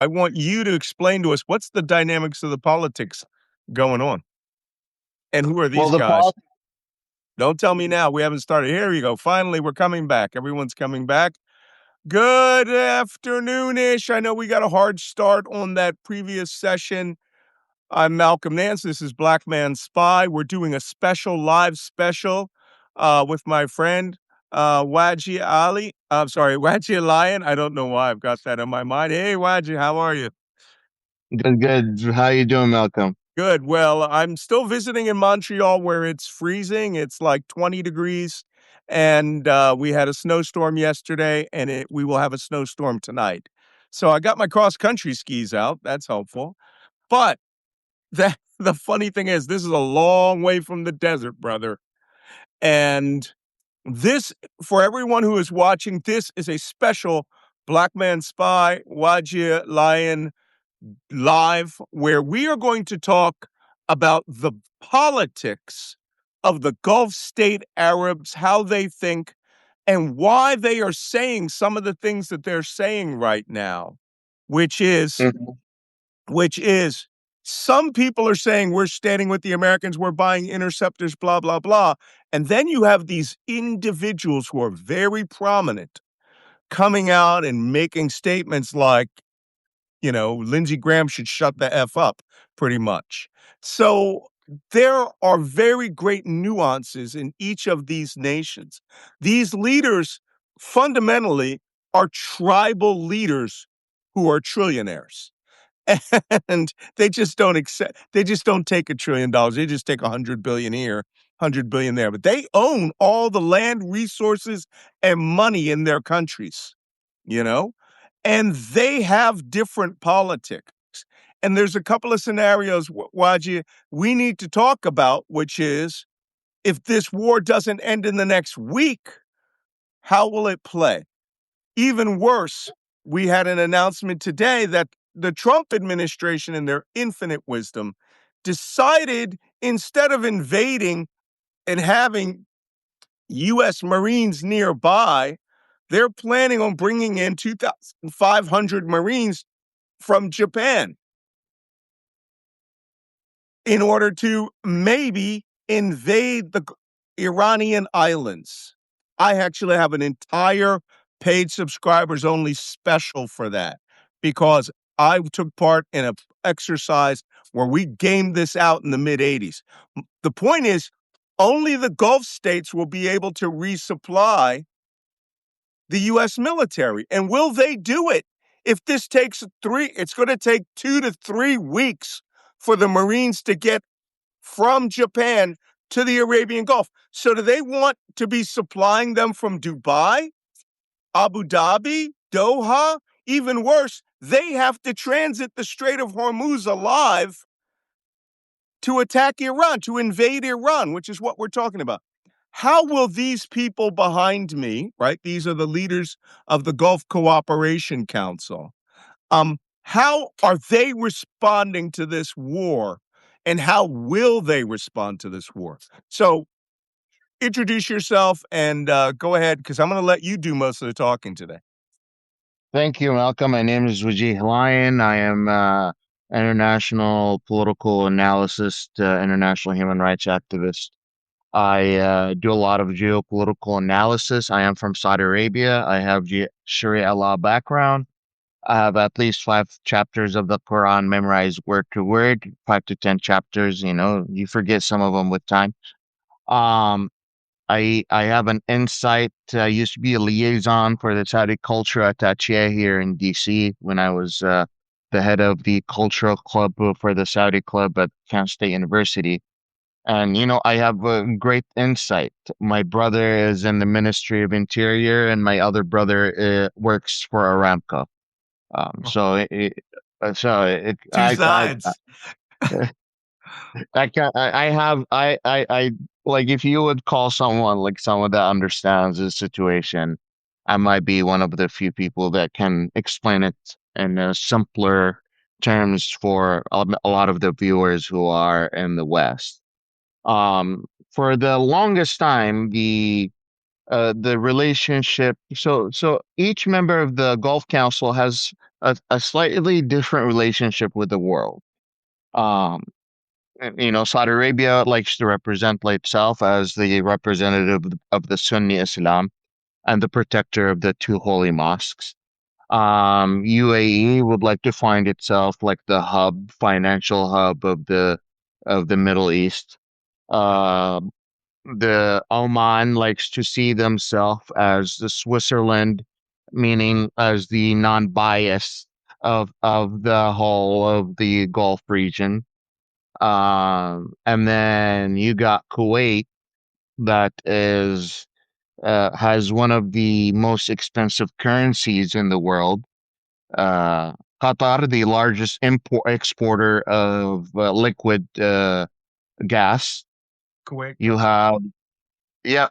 I want you to explain to us what's the dynamics of the politics going on, and who are Well, these the guys? pol- Don't tell me now. We haven't started. Here we go. Finally, we're coming back. Everyone's coming back. Good afternoonish. I know we got a hard start on that previous session. I'm Malcolm Nance. This is Black Man Spy. We're doing a special live special with my friend Waji Ali. I'm sorry, Waji Lion. I don't know why I've got that in my mind. Hey, Waji, how are you? Good, good. How you doing, Malcolm? Good. Well, I'm still visiting in Montreal where it's freezing. It's like 20 degrees. And we had a snowstorm yesterday, and we will have a snowstorm tonight. So I got my cross country skis out. That's helpful. But the funny thing is, this is a long way from the desert, brother. And this, for everyone who is watching, this is a special Black Man Spy, Wajia Lion live, where we are going to talk about the politics of the Gulf state Arabs, how they think, and why they are saying some of the things that they're saying right now, which is Mhm. which is some people are saying we're standing with the Americans, we're buying interceptors, blah, blah, blah. And then you have these individuals who are very prominent coming out and making statements like, Lindsey Graham should shut the F up, pretty much. So there are very great nuances in each of these nations. These leaders fundamentally are tribal leaders who are trillionaires. And they just don't take $1 trillion. They just take 100 billion here, 100 billion there. But they own all the land, resources, and money in their countries, you know? And they have different politics. And there's a couple of scenarios, Waji, we need to talk about, which is if this war doesn't end in the next week, how will it play? Even worse, we had an announcement today that the Trump administration, in their infinite wisdom, decided instead of invading and having U.S. Marines nearby, they're planning on bringing in 2,500 Marines from Japan in order to maybe invade the Iranian islands. I actually have an entire paid subscribers only special for that because I took part in an exercise where we gamed this out in the mid 80s. The point is, only the Gulf states will be able to resupply the U.S. military. And will they do it? If this takes it's going to take 2 to 3 weeks for the Marines to get from Japan to the Arabian Gulf. So do they want to be supplying them from Dubai, Abu Dhabi, Doha? Even worse, they have to transit the Strait of Hormuz alive to attack Iran, to invade Iran, which is what we're talking about. How will these people behind me, right? These are the leaders of the Gulf Cooperation Council. How are they responding to this war? And how will they respond to this war? So introduce yourself and go ahead, because I'm going to let you do most of the talking today. Thank you, Malcolm. My name is Wajih Lion. I am international political analyst, international human rights activist. I do a lot of geopolitical analysis. I am from Saudi Arabia. I have Sharia law background. I have at least 5 chapters of the Quran memorized word to word, 5 to 10 chapters. You forget some of them with time. Um, I have an insight. I used to be a liaison for the Saudi culture attaché here in DC when I was the head of the cultural club for the Saudi club at Kent State University. And I have a great insight. My brother is in the Ministry of Interior, and my other brother works for Aramco. Two I sides. I can I have I like if you would call someone like someone that understands the situation, I might be one of the few people that can explain it in simpler terms for a lot of the viewers who are in the West. For the longest time, the relationship. So each member of the Gulf Council has a slightly different relationship with the world. Um, Saudi Arabia likes to represent itself as the representative of the Sunni Islam and the protector of the two holy mosques. UAE would like to find itself like the financial hub of the Middle East. Uh, the Oman likes to see themselves as the Switzerland, meaning as the non-bias of the whole of the Gulf region. And then you got Kuwait that is has one of the most expensive currencies in the world. Uh, Qatar, the largest import exporter of liquid gas. Kuwait. You have, yeah,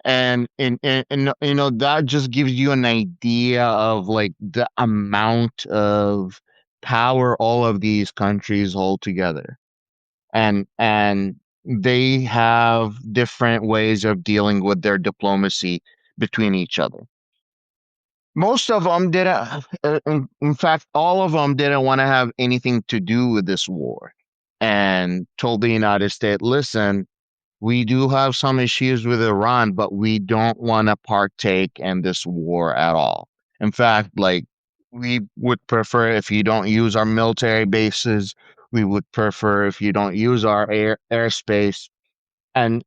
and that just gives you an idea of like the amount of power all of these countries hold together. And they have different ways of dealing with their diplomacy between each other. Most of them didn't, in fact, all of them didn't want to have anything to do with this war and told the United States, listen, we do have some issues with Iran, but we don't want to partake in this war at all. In fact, like, we would prefer if you don't use our military bases, we would prefer if you don't use our airspace. And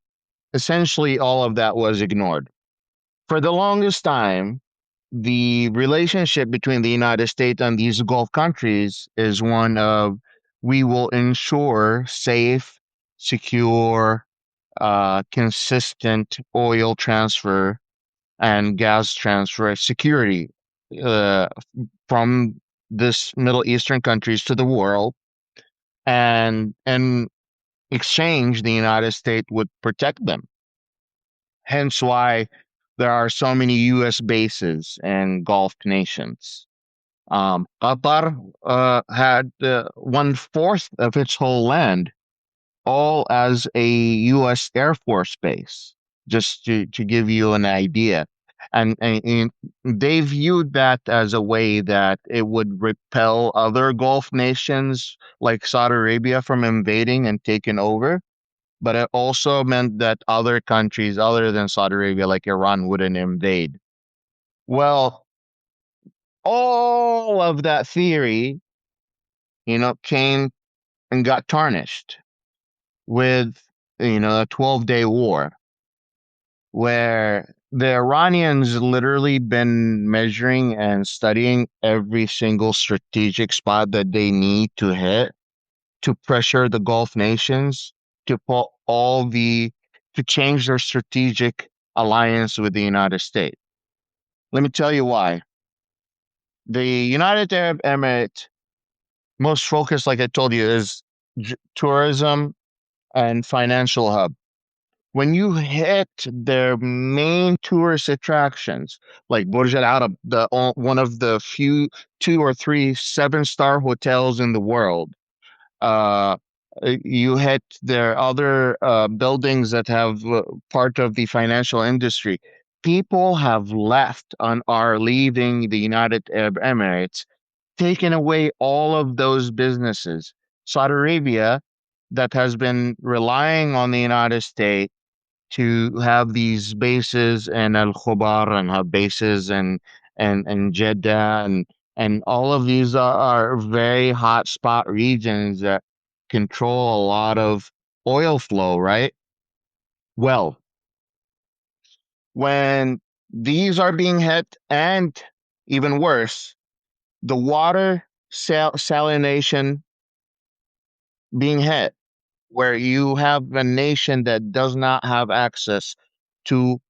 essentially, all of that was ignored. For the longest time, the relationship between the United States and these Gulf countries is one of we will ensure safe, secure, consistent oil transfer and gas transfer security uh, from this Middle Eastern countries to the world, and in exchange, the United States would protect them. Hence why there are so many U.S. bases in Gulf nations. Qatar had 1/4 of its whole land, all as a U.S. Air Force base, just to give you an idea. And they viewed that as a way that it would repel other Gulf nations like Saudi Arabia from invading and taking over. But it also meant that other countries other than Saudi Arabia, like Iran, wouldn't invade. Well, all of that theory, came and got tarnished with, a 12-day war where the Iranians literally been measuring and studying every single strategic spot that they need to hit to pressure the Gulf nations to put to change their strategic alliance with the United States. Let me tell you why. The United Arab Emirates most focus, like I told you, is tourism and financial hub. When you hit their main tourist attractions, like Burj Al Arab, one of the few 2 or 3 7-star hotels in the world, uh, you hit their other buildings that have part of the financial industry. People have left and are leaving the United Arab Emirates, taken away all of those businesses. Saudi Arabia, that has been relying on the United States to have these bases in Al Khobar and have bases and Jeddah and all of these are very hot spot regions that control a lot of oil flow, right? Well, when these are being hit, and even worse, the water salination being hit, where you have a nation that does not have access to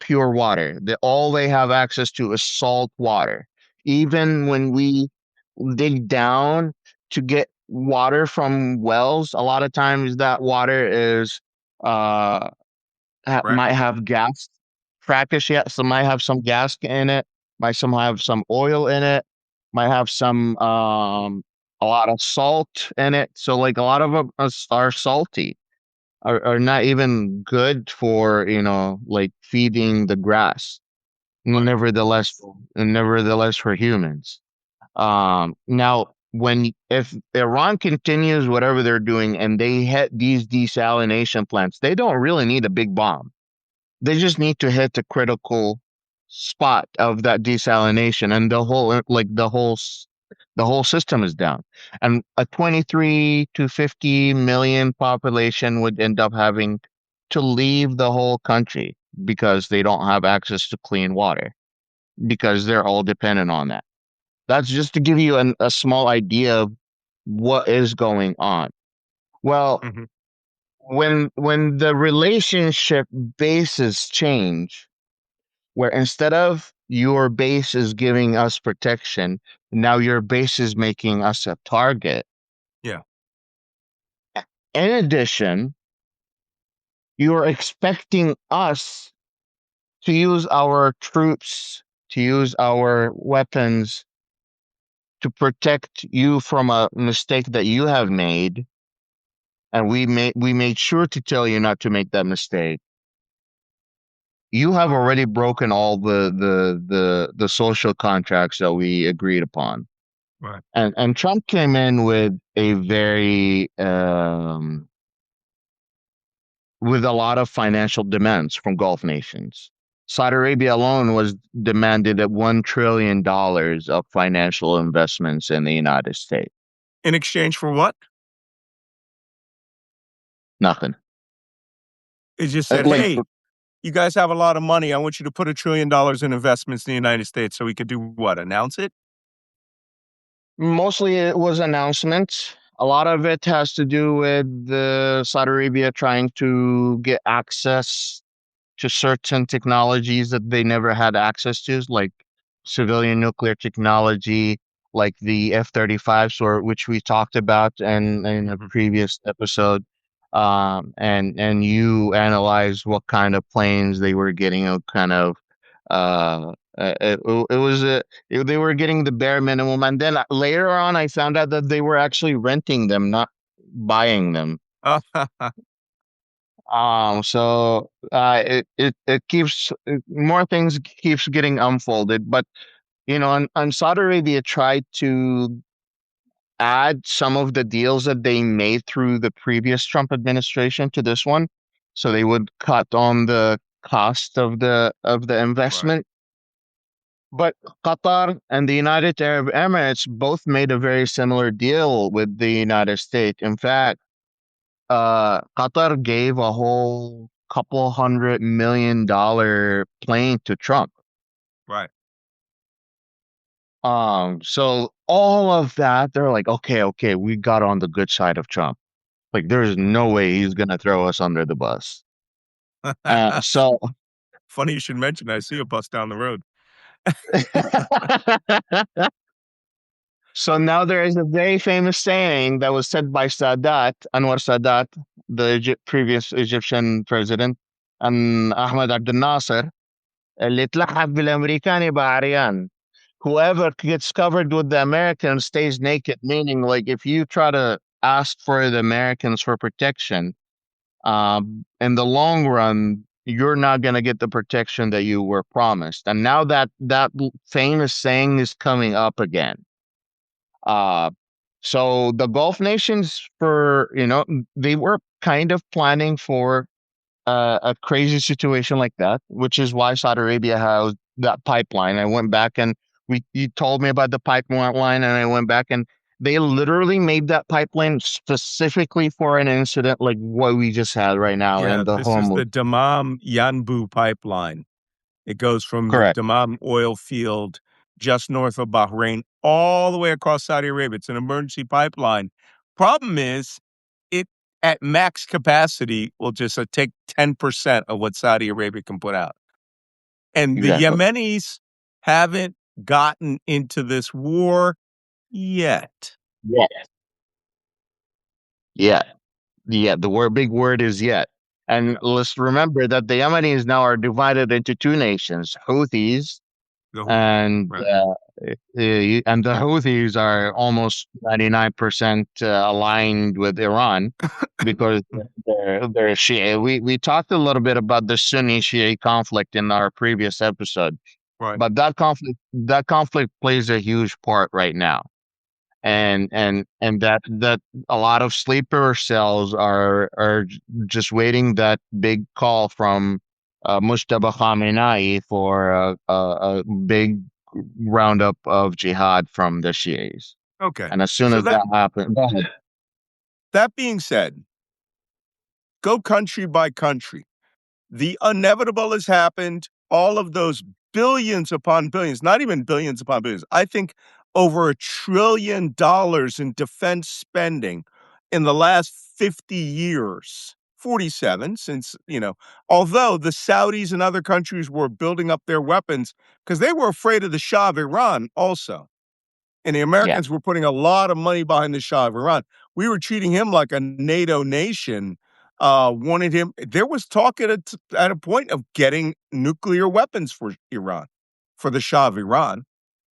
pure water. All they have access to is salt water. Even when we dig down to get water from wells, a lot of times that water is uh might Brackish. have gas, frackish, yeah. So might have some gas in it, might some have some oil in it, might have some a lot of salt in it. So like a lot of them are salty, are not even good for, like feeding the grass. nevertheless, nevertheless for humans. Now, when if Iran continues whatever they're doing and they hit these desalination plants, they don't really need a big bomb. They just need to hit the critical spot of that desalination, and the whole system is down. And a 23 to 50 million population would end up having to leave the whole country because they don't have access to clean water because they're all dependent on that. That's just to give you a small idea of what is going on. Well, Mhm. when the relationship bases change, where instead of your base is giving us protection, now your base is making us a target. Yeah. In addition, you're expecting us to use our troops, to use our weapons to protect you from a mistake that you have made, and we made sure to tell you not to make that mistake. You have already broken all the social contracts that we agreed upon. Right. And Trump came in with a very with a lot of financial demands from Gulf nations. Saudi Arabia alone was demanded at $1 trillion of financial investments in the United States. In exchange for what? Nothing. It just said, Like hey, you guys have a lot of money. I want you to put $1 trillion in investments in the United States so we could do what? Announce it? mostly it was announcements. A lot of it has to do with Saudi Arabia trying to get access to certain technologies that they never had access to, like civilian nuclear technology, like the F-35s, or which we talked about in a Mhm. previous episode. And you analyze what kind of planes they were getting, what kind of it was they were getting the bare minimum, and then later on, I found out that they were actually renting them, not buying them. It keeps more things keeps getting unfolded, but and Saudi Arabia tried to add some of the deals that they made through the previous Trump administration to this one, so they would cut on the cost of the Right. investment. But Qatar and the United Arab Emirates both made a very similar deal with the United States. In fact, Qatar gave a whole couple $100 million plane to Trump. Right. So all of that, they're like, okay, we got on the good side of Trump. Like, there's no way he's gonna throw us under the bus. So Funny you should mention that. I see a bus down the road. so now there is a very famous saying that was said by Sadat, Anwar Sadat, the previous Egyptian president, and Ahmed Abdel Nasser, اللي اتلحق بالامريكان يبقى عريان. Whoever gets covered with the Americans stays naked, meaning like if you try to ask for the Americans for protection, in the long run, you're not going to get the protection that you were promised. And now that famous saying is coming up again. Uh, so the Gulf nations, they were kind of planning for a crazy situation like that, which is why Saudi Arabia has that pipeline. I went back and you told me about the pipeline, and I went back and they literally made that pipeline specifically for an incident like what we just had right now Yeah, in the this is Hormuz. the Dammam Yanbu pipeline. It goes from the Correct. Dammam oil field just north of Bahrain all the way across Saudi Arabia. It's an emergency pipeline. Problem is, it at max capacity will just take 10% of what Saudi Arabia can put out. And the Exactly. Yemenis haven't gotten into this war yet. Yeah. Yeah. Yeah. Big word is yet. And Yeah. let's remember that the Yemenis now are divided into two nations, Houthis The Houthis. and Right. and the Houthis are almost 99% aligned with Iran because they're Shia. We talked a little bit about the Sunni Shia conflict in our previous episode. Right. but that conflict plays a huge part right now. And that a lot of sleeper cells are just waiting that big call from Mustafa Khamenei for a big roundup of jihad from the Shias. Okay. And as soon So as that happens, go ahead. that being said, go country by country. The inevitable has happened. All of those billions upon billions, not even billions upon billions. I think over $1 trillion in defense spending in the last 50 years, 47, since, although the Saudis and other countries were building up their weapons because they were afraid of the Shah of Iran also. And the Yeah, Americans were putting a lot of money behind the Shah of Iran. We were treating him like a NATO nation, wanted him. There was talk at a point of getting nuclear weapons for Iran, for the Shah of Iran,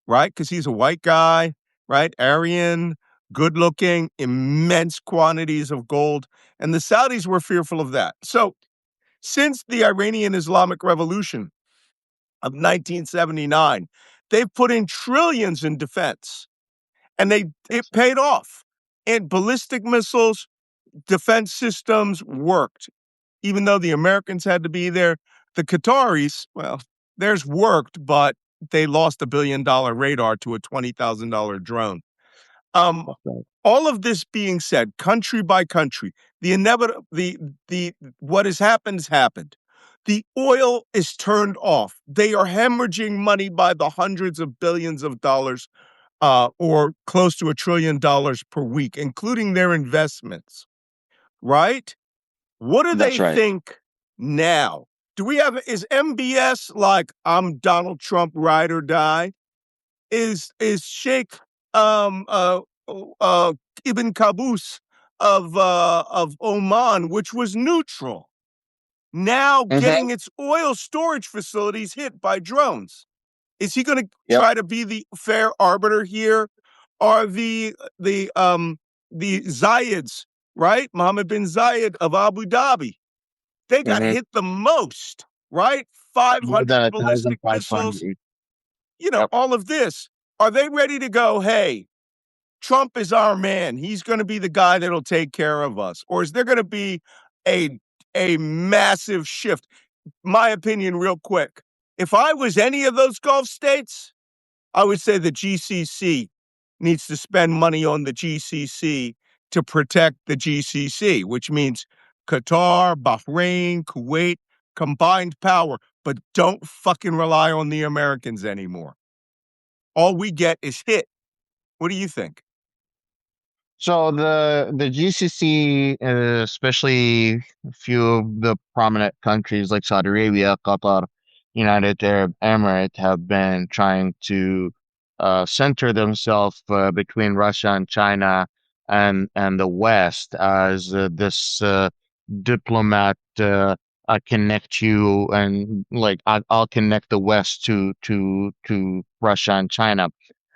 right? Because he's a white guy, right? Aryan, good looking, immense quantities of gold. And the Saudis were fearful of that. So since the Iranian Islamic Revolution of 1979, they've put in trillions in defense and it paid off. And ballistic missiles, defense systems worked, even though the Americans had to be there. The Qataris, well, theirs worked, but they lost $1 billion radar to a $20,000 drone. Um, that's right. all of this being said, country by country, the inevitable, the what has happened. The oil is turned off. They are hemorrhaging money by the hundreds of billions of dollars, or close to $1 trillion per week, including their investments, right? What do That's they right. think now? Is MBS like I'm Donald Trump ride or die? Is Sheikh um uh uh Ibn Qaboos of Oman, which was neutral, now Hmm. getting its oil storage facilities hit by drones? Is he going to Yep. try to be the fair arbiter here? Are the Zayids, right? Mohammed bin Zayed of Abu Dhabi. They got Hmm. hit the most, right? More than 500 a thousand ballistic five missiles, hundred. Yep. all of this. Are they ready to go, hey, Trump is our man. He's going to be the guy that'll take care of us. Or is there going to be a a massive shift? My opinion real quick. If I was any of those Gulf states, I would say the GCC needs to spend money on the GCC to protect the GCC, which means Qatar, Bahrain, Kuwait, combined power, but don't fucking rely on the Americans anymore. All we get is hit. What do you think? So the GCC, especially a few of the prominent countries like Saudi Arabia, Qatar, United Arab Emirates, have been trying to center themselves between Russia and China and the West as this diplomat. I connect you, and like I'll connect the West to Russia and China,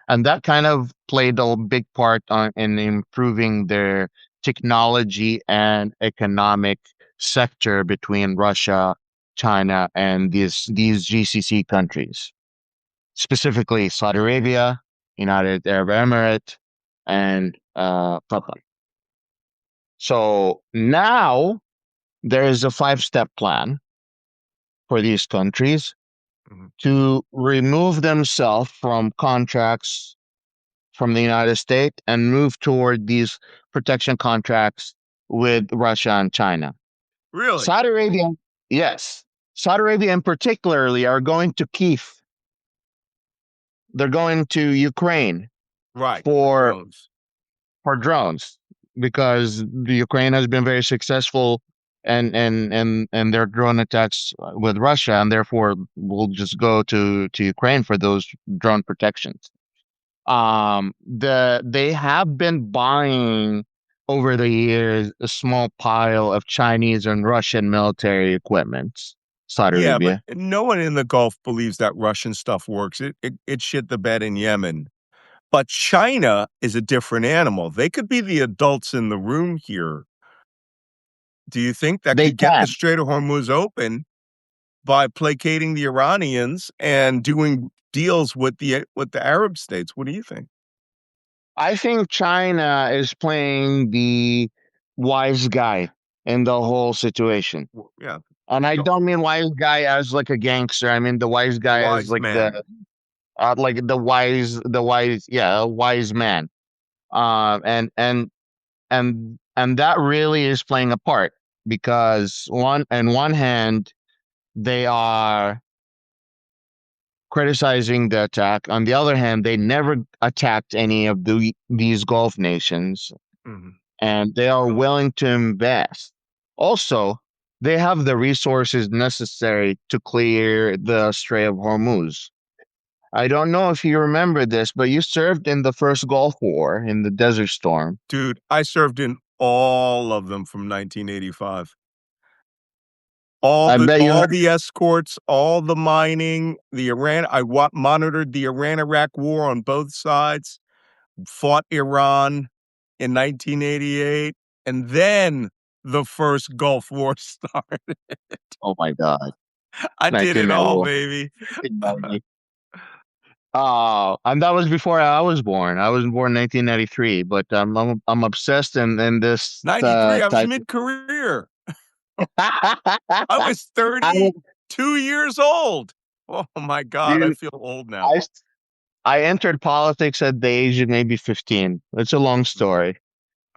and that kind of played a big part in improving their technology and economic sector between Russia, China, and these GCC countries, specifically Saudi Arabia, United Arab Emirates, and Qatar. So now there is a five-step plan for these countries Mhm. to remove themselves from contracts from the United States and move toward these protection contracts with Russia and China. Really? Saudi Arabia, yes, Saudi Arabia in particularly are going to Kiev. They're going to Ukraine Right. For for drones. drones because the Ukraine has been very successful and their drone attacks with Russia, and therefore we'll just go to Ukraine for those drone protections. They have been buying over the years a small pile of Chinese and Russian military equipment. Saudi Yeah, but Arabia. no one in the Gulf believes that Russian stuff works. It shit the bed in Yemen. But China is a different animal. They could be the adults in the room here. Do you think that They could get the can. Strait of Hormuz open? by placating the Iranians and doing deals with the Arab states. What do you think? I think China is playing the wise guy in the whole situation. Yeah, And I the don't mean wise guy as like a gangster. I mean the wise guy as wise man. like the wise man. And that really is playing a part because one hand they are criticizing the attack. On the other hand, they never attacked any of these Gulf nations, Mhm. and they are willing to invest. Also, they have the resources necessary to clear the Strait of Hormuz. I don't know if you remember this, but you served in the first Gulf War in the Desert Storm. Dude, I served in all of them from 1985. I bet you All heard. the escorts, all the mining, the Iran. Monitored the Iran-Iraq war on both sides. Fought Iran in 1988, and then the first Gulf War started. Oh my God, I did it all, 1991. baby. 1990. Oh, and that was before I was born. I was born 1993, but I'm obsessed in this 93, I was type. mid-career. I, I was was- 32 years old. Oh my God, I dude, feel old now. I I entered politics at the age of maybe 15. It's a long story.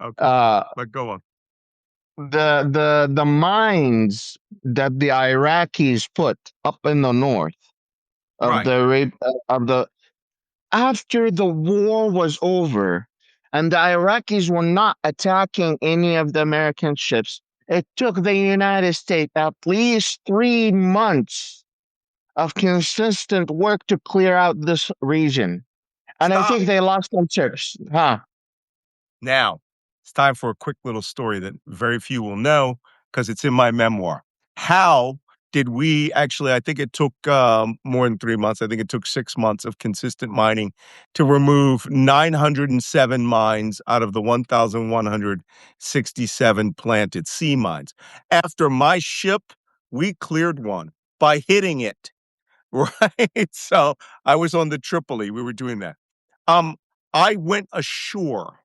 Okay, Uh, but go on. the mines that the Iraqis put up in the north of Right. the of the after the war was over and the Iraqis were not attacking any of the American ships, it took the United States at least 3 months of consistent work to clear out this region. And I Stop. think they lost some chips. Huh? Now, it's time for a quick little story that very few will know because it's in my memoir. How did we actually? I think it took more than 3 months. I think it took 6 months of consistent mining to remove 907 mines out of the 1,167 planted sea mines. After my ship, we cleared one by hitting it. Right. So I was on the Tripoli. We were doing that. Um, I went ashore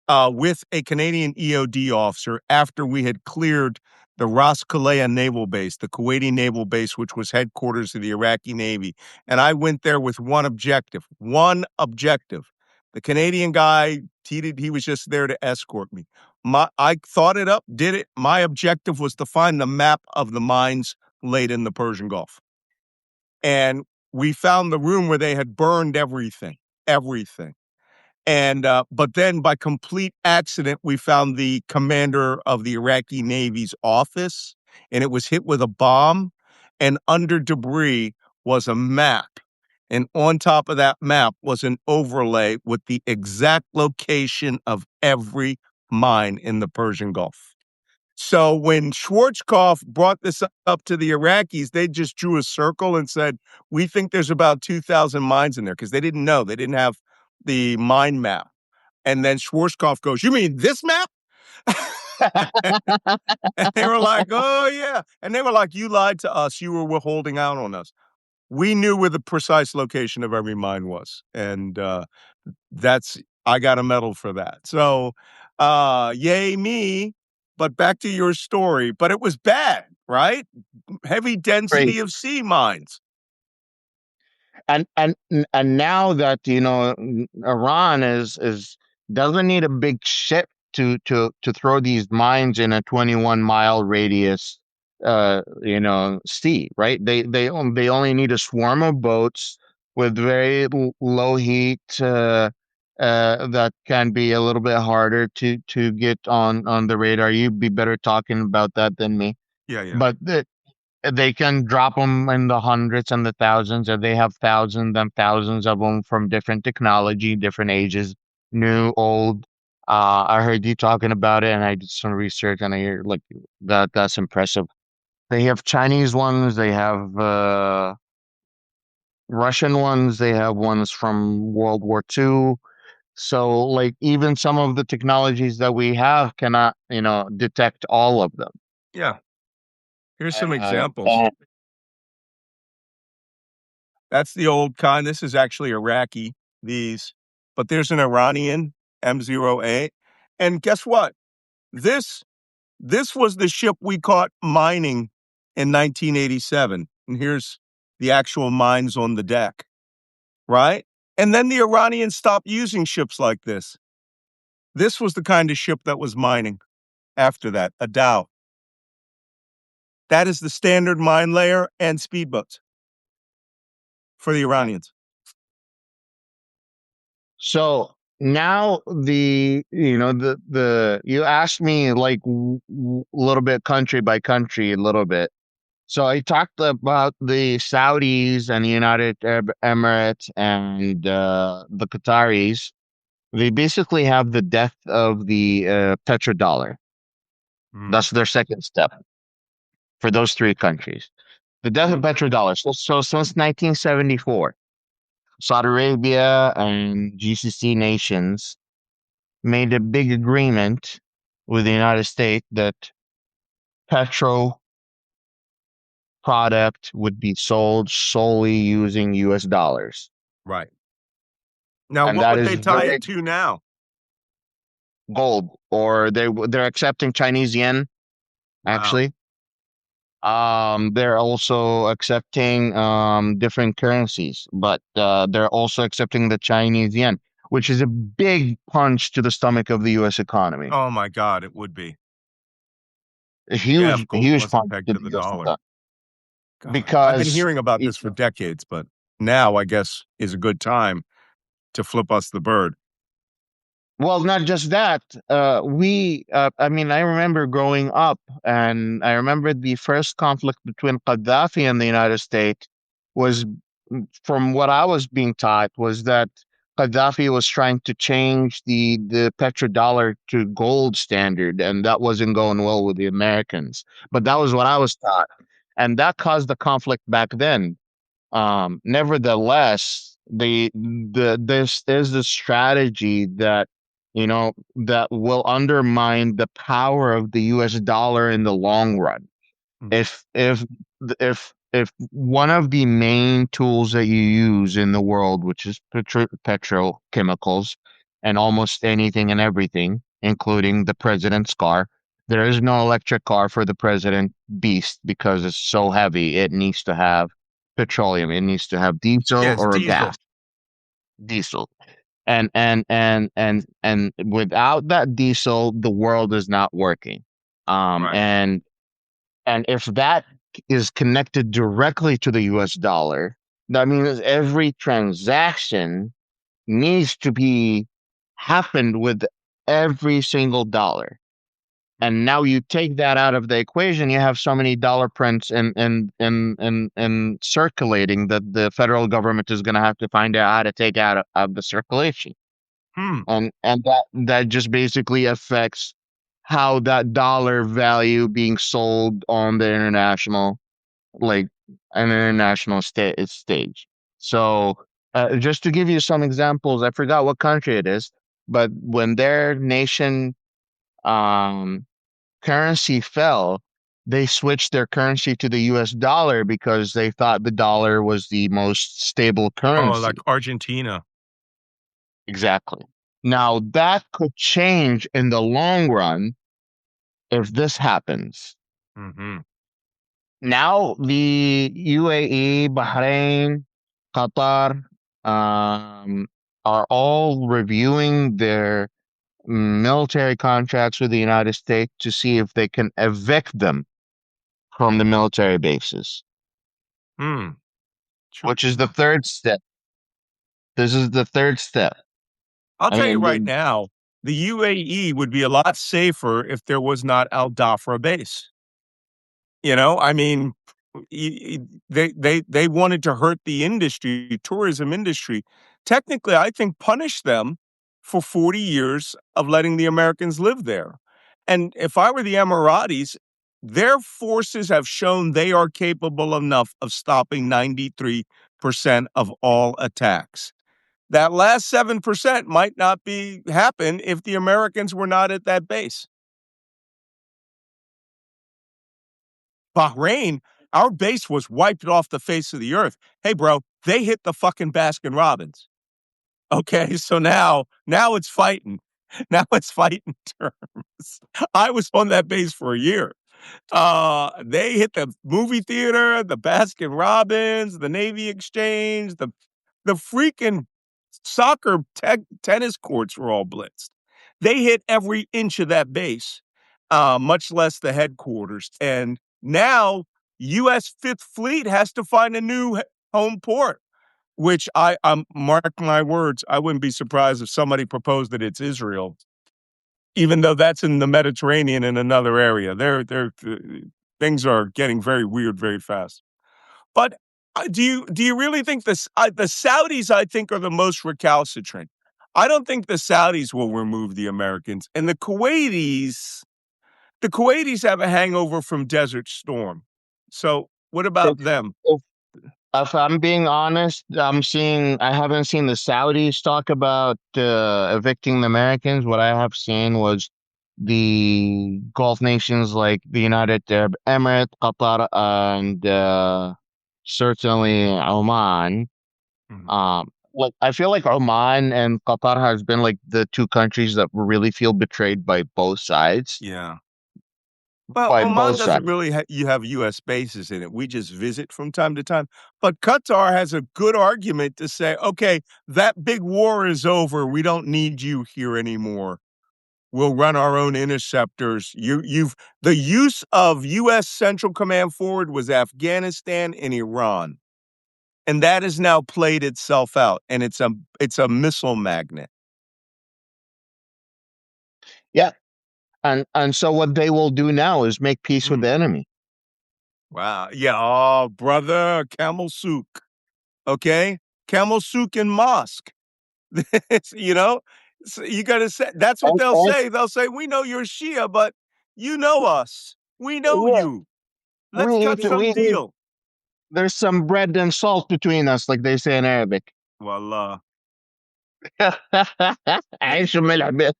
with a Canadian EOD officer after we had cleared the Ras Khalaya Naval Base, the Kuwaiti Naval Base, which was headquarters of the Iraqi Navy. And I went there with one objective, one objective. The Canadian guy, he was just there to escort me. I thought it up, did it. My objective was to find the map of the mines laid in the Persian Gulf. And we found the room where they had burned everything, everything. And but then by complete accident, we found the commander of the Iraqi Navy's office, and it was hit with a bomb. And under debris was a map. And on top of that map was an overlay with the exact location of every mine in the Persian Gulf. So when Schwarzkopf brought this up to the Iraqis, they just drew a circle and said, "We think there's about 2,000 mines in there," because they didn't know. They didn't have the mine map. And then Schwarzkopf goes, "You mean this map?" And they were like, "Oh, yeah." And they were like, "You lied to us. You were holding out on us." We knew where the precise location of every mine was. And that's, I got a medal for that. So, yay me. But back to your story. But it was bad, right? Heavy Great. density of sea mines. And now that Iran is doesn't need a big ship to throw these mines in a 21-mile radius sea, right? They only need a swarm of boats with very low heat that can be a little bit harder to get on the radar. You'd be better talking about that than me. Yeah, yeah. But they can drop them in the hundreds and the thousands, and they have thousands and thousands of them from different technology, different ages, new, old. I heard you talking about it, and I did some research, and I hear like that. That's impressive. They have Chinese ones, they have Russian ones, they have ones from World War II. So, like, even some of the technologies that we have cannot, detect all of them. Yeah. Here's some Uh, examples. and That's the old kind. This is actually Iraqi, these, but there's an Iranian M08. And guess what? This this was the ship we caught mining in 1987. And here's the actual mines on the deck, right? And then the Iranians stopped using ships like this. This was the kind of ship that was mining after that, a Dow. That is the standard mine layer and speedboats for the Iranians. so now the you asked me like a little bit country by country a little bit. So I talked about the Saudis and the United Arab Emirates and the Qataris. They basically have the death of the petrodollar. Mm, That's their second step for those three countries. The death of petrodollar. So since 1974, Saudi Arabia and GCC nations made a big agreement with the United States that petro product would be sold solely using US dollars. right. Now, And what that would is they tie very it to now? gold, or they're accepting Chinese yen Wow. actually. They're also accepting different currencies, but they're also accepting the Chinese yen, which is a big punch to the stomach of the US economy. Oh my God, it would be. A Yeah, if huge gold huge wasn't punch pegged to to the the US dollar. economy God, I've been because hearing about this for decades, but now I guess is a good time to flip us the bird. well, not just that. I mean, I remember growing up, and I remember the first conflict between Gaddafi and the United States was, from what I was being taught, was that Gaddafi was trying to change the petrodollar to gold standard, and that wasn't going well with the Americans. But that was what I was taught, and that caused the conflict back then. Nevertheless, there's the strategy that that will undermine the power of the US dollar in the long run. Mhm. If one of the main tools that you use in the world, which is petrochemicals and almost anything and everything, including the president's car, there is no electric car for the president beast because it's so heavy. It needs to have petroleum. It needs to have diesel Yes, or diesel. gas. Diesel. And without that diesel, the world is not working. Um, Right. and and if that is connected directly to the US dollar, that means every transaction needs to be happened with every single dollar. And now you take that out of the equation, you have so many dollar prints and circulating that the federal government is going to have to find out how to take out of the circulation. Hmm. And that just basically affects how that dollar value being sold on the international, like an international stage. So just to give you some examples, I forgot what country it is, but when their nation um currency fell, they switched their currency to the US dollar because they thought the dollar was the most stable Oh, like currency. Argentina. Exactly. Now that could change in the long run if this happens. Hmm. Now the UAE, Bahrain, Qatar are all reviewing their military contracts with the United States to see if they can evict them from the military bases, Hmm. Sure. which is the third step. This is the third step. I'll I tell you mean, right now, the UAE would be a lot safer if there was not Al Dhafra base. I mean, they wanted to hurt the industry, tourism industry. Technically, I think punish them for 40 years of letting the Americans live there. And if I were the Emiratis, their forces have shown they are capable enough of stopping 93% of all attacks. That last 7% might not be happen if the Americans were not at that base. Bahrain, our base was wiped off the face of the earth. Hey, bro, they hit the fucking Baskin Robbins. Okay, so now it's fighting. Now it's fighting terms. I was on that base for a year. They hit the movie theater, the Baskin Robbins, the Navy Exchange, the freaking soccer tennis courts were all blitzed. They hit every inch of that base, much less the headquarters. And now U.S. Fifth Fleet has to find a new home port, which mark my words, I wouldn't be surprised if somebody proposed that it's Israel, even though that's in the Mediterranean in another area. Things are getting very weird very fast. But do you really think the Saudis, I think, are the most recalcitrant? I don't think the Saudis will remove the Americans, and the Kuwaitis have a hangover from Desert Storm. So what If, about them? if, if I'm being honest, I haven't seen the Saudis talk about evicting the Americans. What I have seen was the Gulf nations like the United Arab Emirates, Qatar, and certainly Oman. Mhm. Like I feel like Oman and Qatar has been like the two countries that really feel betrayed by both sides. Yeah. Well, By Oman both doesn't sides. really you have U.S. bases in it. We just visit from time to time. But Qatar has a good argument to say, okay, that big war is over. We don't need you here anymore. We'll run our own interceptors. The use of U.S. Central Command forward was Afghanistan and Iran, and that has now played itself out. And it's a missile magnet. Yeah. And so what they will do now is make peace with Mm. the enemy. Wow. Yeah. Oh, brother, Camel Souk. Okay, Camel Souk and Mosque. you know, so you got to say that's what And, they'll and say. They'll say, "We know you're Shia, but you know us. We know yeah, you. Let's we cut eat some we eat deal." there's some bread and salt between us, like they say in Arabic. Voila. عيش وملح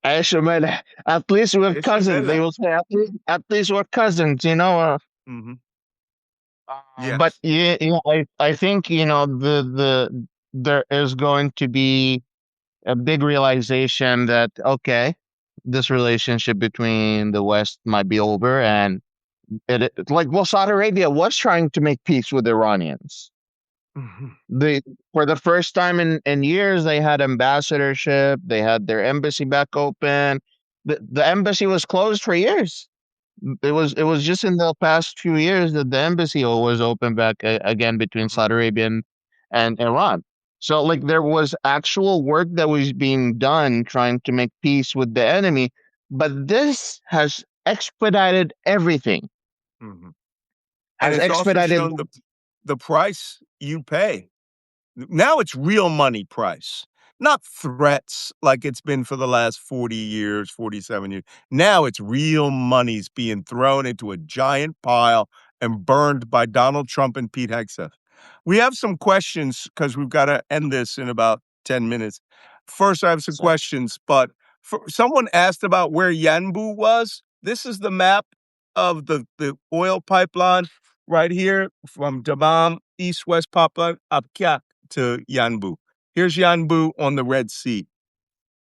عيش وملح. At least we're cousins. They Ishmael. will say at least we're cousins, you know. Mm-hmm. But Yes. yeah, I think there is going to be a big realization that okay, this relationship between the West might be over, and like well, Saudi Arabia was trying to make peace with Iranians. Mhm. They for the first time in years they had ambassadorship, they had their embassy back open. The embassy was closed for years. It was just in the past few years that the embassy was open back again between Mhm. Saudi Arabia and Iran. So like there was actual work that was being done trying to make peace with the enemy, but this has expedited everything. Mhm. And Has it's also expedited. shown the price you pay. Now it's real money price, not threats like it's been for the last 40 years, 47 years. Now it's real money's being thrown into a giant pile and burned by Donald Trump and Pete Hegseth. We have some questions because we've got to end this in about 10 minutes. First, I have some questions, but someone asked about where Yanbu was. This is the map of the oil pipeline right here from Damam, East-West Pipeline, Abqaiq to Yanbu. Here's Yanbu on the Red Sea.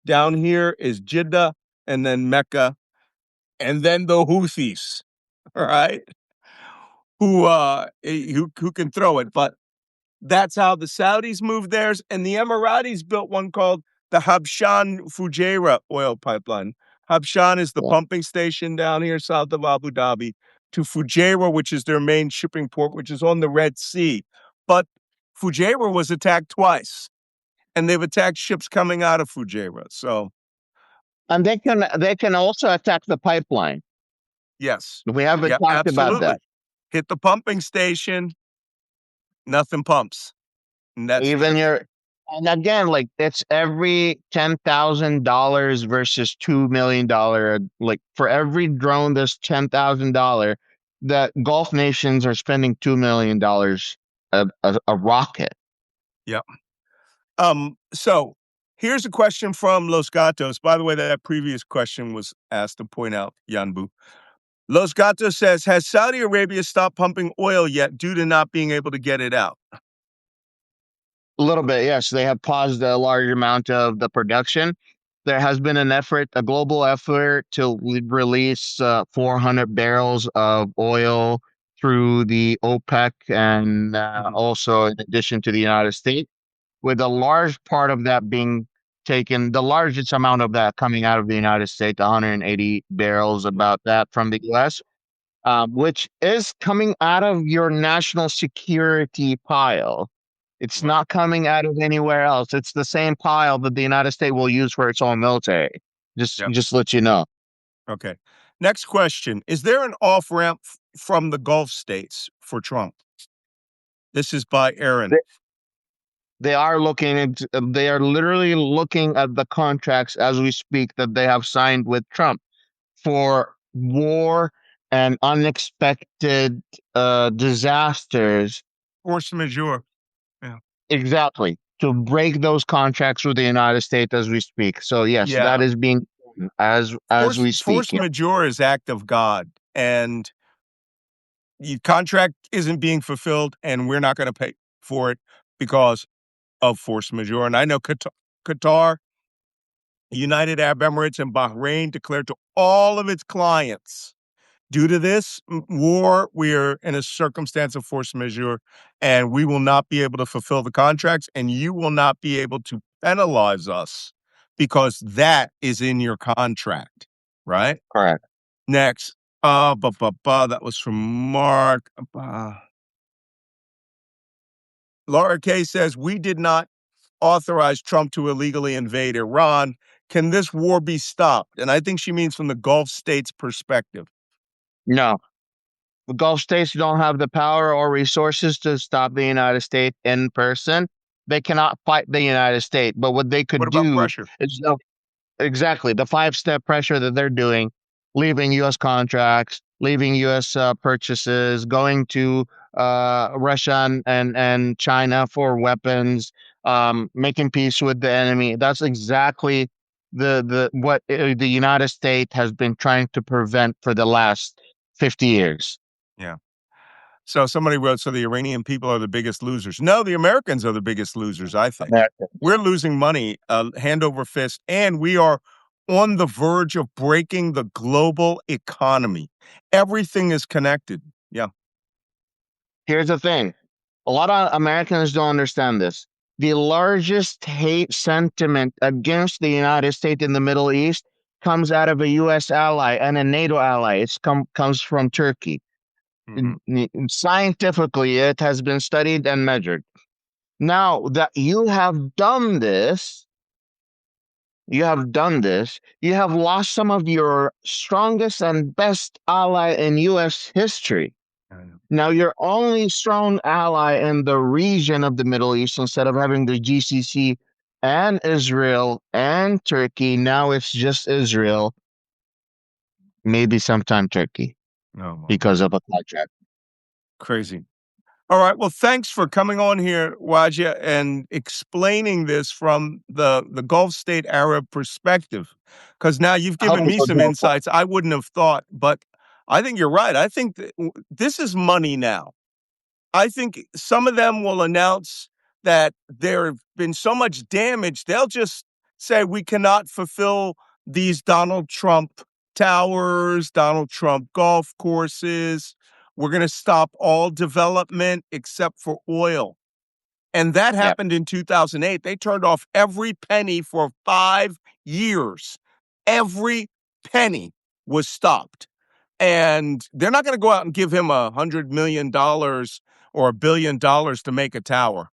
Down here is Jeddah and then Mecca and then the Houthis, all right, who can throw it. But that's how the Saudis moved theirs, and the Emiratis built one called the Habshan Fujairah oil pipeline. Habshan is the Yeah. pumping station down here south of Abu Dhabi to Fujairah, which is their main shipping port, which is on the Red Sea. But Fujairah was attacked twice, and they've attacked ships coming out of Fujairah. So, And they can also attack the pipeline. yes, We haven't yeah, talked about that. absolutely. Hit the pumping station, nothing pumps. And that's Even your and again, like it's every $10,000 versus $2 million. Like for every drone that's $10,000, the Gulf nations are spending $2 million a rocket. Yep. So here's a question from Los Gatos. By the way, that previous question was asked to point out Yanbu. Los Gatos says, has Saudi Arabia stopped pumping oil yet due to not being able to get it out? A little bit, yes. They have paused a large amount of the production. There has been an effort, a global effort, to release 400 barrels of oil through the OPEC and also in addition to the United States, with a large part of that being taken, the largest amount of that coming out of the United States, 180 barrels, about that from the US, which is coming out of your national security pile. It's Right. not coming out of anywhere else. It's the same pile that the United States will use for its own military. Yep. Just let you know. Okay. Next question. Is there an off ramp from the Gulf states for Trump? This is by Aaron. They, they are looking into, they are literally looking at the contracts as we speak that they have signed with Trump for war and unexpected disasters. Force majeure. Yeah. Exactly. To break those contracts with the United States as we speak. So yes, Yeah. that is being done as we speak. Force majeure is act of God, and the contract isn't being fulfilled, and we're not going to pay for it because of force majeure. And I know Qatar, United Arab Emirates, and Bahrain declared to all of its clients, due to this war, we're in a circumstance of force majeure, and we will not be able to fulfill the contracts, and you will not be able to penalize us because that is in your contract, right? Correct. Next, that was from Mark. Laura Kay says, we did not authorize Trump to illegally invade Iran. Can this war be stopped? And I think she means from the Gulf states' perspective. No, the Gulf states don't have the power or resources to stop the United States in person. They cannot fight the United States, but what they What could about do pressure? is exactly the five-step pressure that they're doing, leaving U.S. contracts, leaving U.S. Purchases, going to Russia and China for weapons, making peace with the enemy. That's exactly the what the United States has been trying to prevent for the last 50 years. Yeah. So somebody wrote, so the Iranian people are the biggest losers. No, the Americans are the biggest losers, I think. Americans. We're losing money hand over fist, and we are on the verge of breaking the global economy. Everything is connected. Yeah. Here's the thing. A lot of Americans don't understand this. The largest hate sentiment against the United States in the Middle East comes out of a U.S. ally and a NATO ally. Comes from Turkey. Scientifically, it has been studied and measured. Now that you have done this, you have lost some of your strongest and best ally in U.S. history. Now, your only strong ally in the region of the Middle East, instead of having the GCC and Israel and Turkey, now it's just Israel, maybe sometime Turkey, Oh, because of a contract. crazy. All right. Well, thanks for coming on here, Waja, and explaining this from the Gulf state Arab perspective. Because now you've I hope given it me was some helpful. insights I wouldn't have thought, but I think you're right. I think this is money now. I think some of them will announce that there have been so much damage, they'll just say we cannot fulfill these Donald Trump towers, Donald Trump golf courses. We're going to stop all development except for oil. And that Yep. happened in 2008. They turned off every penny for 5 years. Every penny was stopped. And they're not going to go out and give him $100 million or $1 billion to make a tower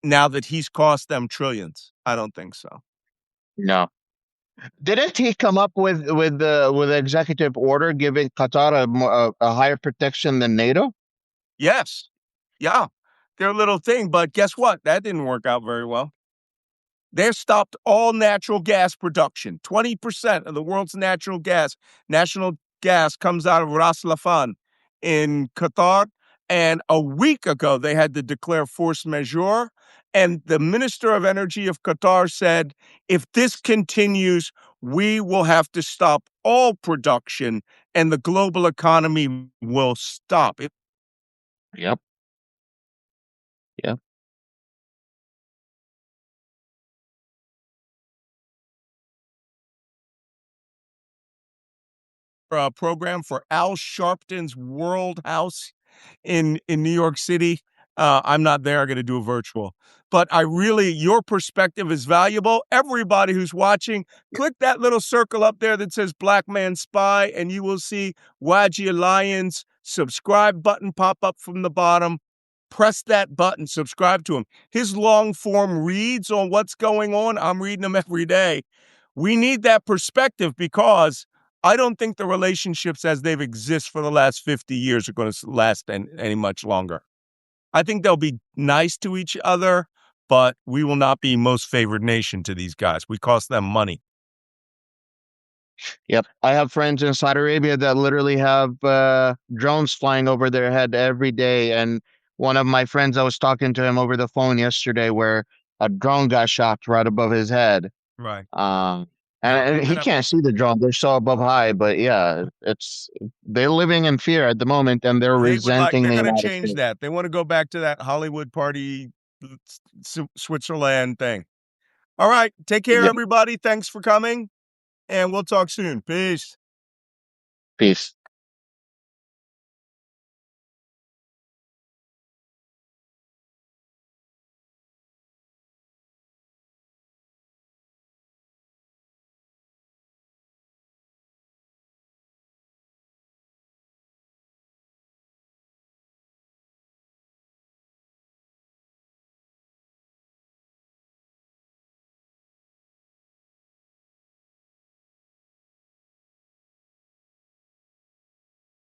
now that he's cost them trillions. I don't think so. No. Didn't he come up with an executive order giving Qatar a higher protection than NATO? Yes. Yeah. Their little thing. But guess what? That didn't work out very well. They stopped all natural gas production. 20% of the world's national gas comes out of Ras Laffan in Qatar. And a week ago, they had to declare force majeure. And the Minister of Energy of Qatar said, if this continues, we will have to stop all production and the global economy will stop. Yep. Yep. Program for Al Sharpton's World House in New York City. I'm not there. I'm going to do a virtual. But your perspective is valuable. Everybody who's watching, click that little circle up there that says Black Man Spy, and you will see Wadji Lyons' subscribe button pop up from the bottom. Press that button, subscribe to him. His long form reads on what's going on. I'm reading them every day. We need that perspective because I don't think the relationships as they've exist for the last 50 years are going to last any much longer. I think they'll be nice to each other, but we will not be most favored nation to these guys. We cost them money. Yep. I have friends in Saudi Arabia that literally have drones flying over their head every day. And one of my friends, I was talking to him over the phone yesterday where a drone got shot right above his head. Right. Um, Yep. and he can't see the drone. They're so above high, but yeah, they're living in fear at the moment and they're They're resenting the going to United change States. that. They want to go back to that Hollywood party, Switzerland thing. All right. Take care, Yep. everybody. Thanks for coming, and we'll talk soon. Peace. Peace.